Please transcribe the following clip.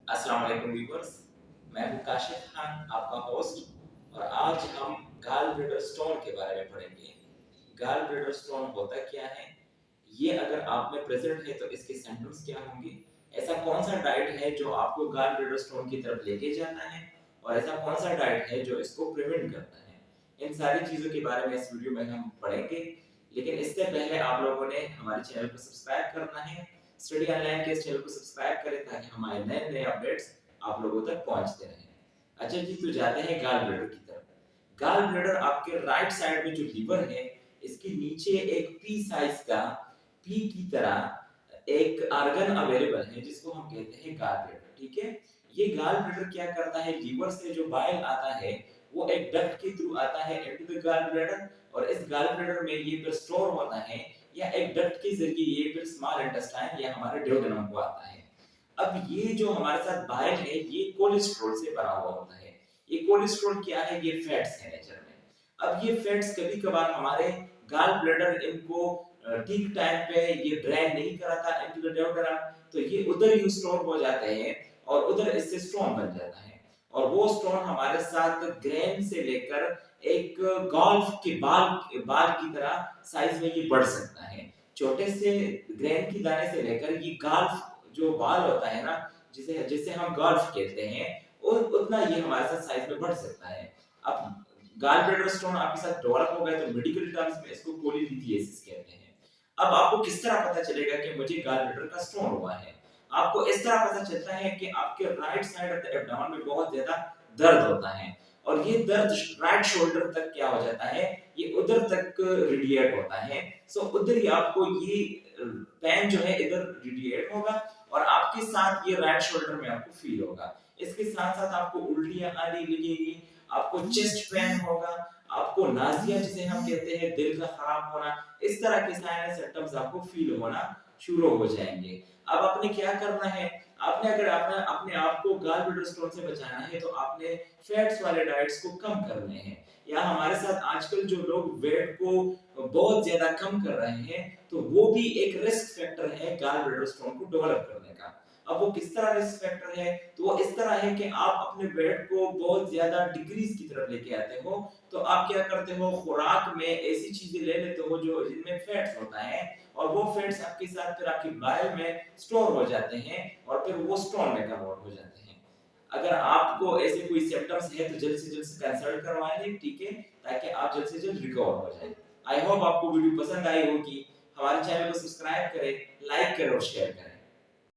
अस्सलाम वालेकुम व्यूअर्स। मैं हूं काशिफ खान, आपका होस्ट। और आज हम गाल ब्लैडर स्टोन के बारे में पढ़ेंगे। गाल ब्लैडर स्टोन होता क्या है, ये अगर आप में प्रेजेंट है तो इसके सिम्टम्स क्या होंगे, ऐसा कौन सा डाइट है जो आपको गाल ब्लैडर स्टोन की तरफ लेके जाता है, और ऐसा कौन सा डाइट है जो इसको प्रिवेंट करता है। इन सारी चीज़ों के बारे में इस वीडियो में हम पढ़ेंगे। लेकिन इससे पहले आप लोगों ने हमारे चैनल को सब्सक्राइब करना है। स्टडी ऑनलाइन के इस चैनल को सब्सक्राइब करें ताकि हमारे नए नए अपडेट्स आप लोगों तक पहुंचते रहें। अच्छा जी, तो जाते हैं गाल ब्लैडर की तरफ। गाल ब्लैडर आपके राइट साइड में जो लीवर है, इसके नीचे एक पी साइज का, पी की तरह एक आर्गन अवेलेबल है जिसको हम कहते हैं गाल ब्लैडर। ठीक है, ये गाल ब्लैडर क्या करता है, लीवर से जो बाइल आता है वो एक डक्ट के थ्रू आता है इनटू द गाल ब्लैडर, और इस गाल ब्लैडर में ये फिर स्टोर होता है, या एक डक्ट के जरिए ये फिर स्मॉल इंटेस्टाइन या हमारे ड्यूोडेनम को आता है। अब ये जो हमारे साथ बाइल है, ये कोलेस्ट्रॉल से बना हुआ होता है। ये कोलेस्ट्रॉल क्या है, ये फैट्स है नेचर में। अब ये फैट्स कभी कभार हमारे गाल ब्लैडर इनको ठीक टाइम पे ये ड्रैग नहीं कराता इनटू द ड्यूोडेनम, तो ये उधर ही स्टोर हो जाते हैं और उधर इससे स्टोन बन जाता है। और वो स्टोन हमारे साथ ग्रेन से लेकर एक गोल्फ के बाल बाल की तरह साइज में ये बढ़ सकता है। छोटे से ग्रेन की दाने से लेकर ये गोल्फ जो बाल होता है ना, जिसे जिसे हम गोल्फ कहते हैं, उतना ये हमारे साथ साइज में बढ़ सकता है। अब गाल ब्लैडर स्टोन आपके साथ डेवलप हो गया तो मेडिकल टर्म्स में इसको कोलिलिथियासिस कहते हैं। अब आपको किस तरह पता चलेगा कि मुझे गाल ब्लैडर का स्टोन हुआ है? आपको इस तरह पता चलता है कि आपके right side of the abdomen में बहुत ज्यादा दर्द होता है, और ये दर्द राइट शोल्डर तक क्या हो जाता है, ये उधर तक रेडिएट होता है। सो उधर ही आपको ये पेन जो है इधर रेडिएट होगा, और आपके साथ ये राइट शोल्डर में आपको फील होगा। इसके साथ साथ आपको उल्टियां आने लगेगी, आपको चेस्ट पेन होगा, आपको नाजिया जिसे हम कहते हैं दिल का खराब होना, इस तरह के सारे सिम्टम्स आपको फील होना शुरू हो जाएंगे। अब आपने क्या करना है, आपने अगर आपने अपने आप को गाल ब्लैडर स्टोन से बचाना है तो आपने फैट्स वाले डाइट्स को कम करने हैं। या हमारे साथ आजकल जो लोग वेट को बहुत ज्यादा कम कर रहे हैं, तो वो भी एक रिस्क फैक्टर है गाल ब्लैडर स्टोन को डेवलप करने का। अब वो किस तरह रिस्क फैक्टर है, तो वो इस तरह है कि आप अपने वेट को बहुत ज्यादा डिक्रीज की तरफ लेके आते हो। तो आप क्या करते हो, खुराक में ऐसी चीजें ले लेते हो जो जिनमें फैट्स होता है, और वो फैट्स आपके साथ फिर आपकी बाइल में स्टोर हो जाते हैं, और फिर वो स्टोन में कन्वर्ट हो जाते हैं। अगर आपको ऐसे कोई सिम्टम्स है तो जल्द से जल्द कंसल्ट करवा लें, ठीक है, ताकि आप जल्द से जल्द रिकवर हो जाए। आई होप आपको वीडियो पसंद आई होगी। हमारे चैनल को सब्सक्राइब करें, लाइक करें और शेयर करें।